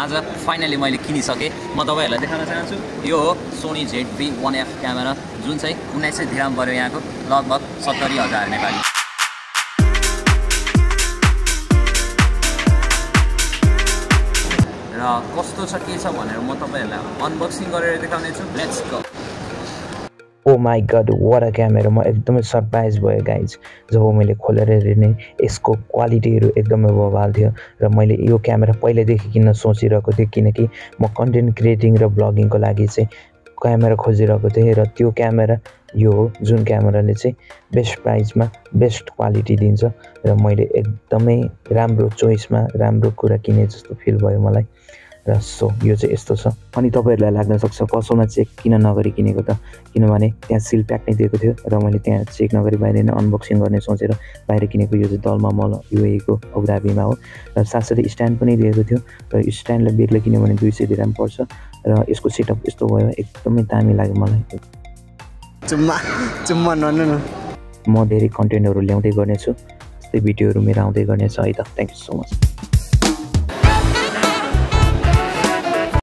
आज फाइनली मैले किनिसकेँ। म तपाईहरुलाई देखाउन चाहन्छु। यो हो सोनी ZV-1F क्यामेरा जुन चाहिँ 1900 दिराम पर्यो यहाँको लगभग 70,000 नेपाली। र कस्तो छ के छ भनेर म तपाईहरुलाई अनबक्सिङ गरेर देखाउने छु। Let's go. Oh my god what a camera. म एकदमै सरप्राइज भयो गाइज जब मैले खोलेर हेर्ने यसको क्वालिटीहरू एकदमै बवाल थियो र मैले यो क्यामेरा पहिलेदेखि किन्न सोचिरहेको थिएँ किनकि म कन्टेन्ट क्रिएटिङ र ब्लगिङको लागि चाहिँ क्यामेरा खोजिरहेको थिएँ र त्यो क्यामेरा यो हो जुन क्यामेराले चाहिँ बेस्ट प्राइसमा बेस्ट क्वालिटी दिन्छ र मैले एकदमै राम्रो चोइसमा राम्रो कुरा किने जस्तो फिल भयो मलाई। र सो यो चाहिँ यस्तो छ। अनि तपाईहरुलाई लाग्न सक्छ पसलमा चेक किन नगरी किनेको त, किनभने त्यहाँ सिल प्याक नै दिएको थियो र मैले त्यहाँ चेक नगरी बाहिर नै अनबक्सिङ गर्ने सोचेर बाहिर किनेको। यो चाहिँ दलमा मल युएको अबुधाबीमा हो र साथसाथै स्ट्यान्ड पनि दिएको थियो र स्ट्यान्डलाई बेग्लै किन्यो भने 200 दिराम पर्छ र यसको सेटअप यस्तो भयो एकदमै दामी लाग्यो मलाई। चुम्मा नन्नु न। म धेरै कन्टेन्टहरु ल्याउँदै गर्नेछु, यस्तै भिडियोहरु मेरो आउँदै गर्नेछ है त। Thank you so much.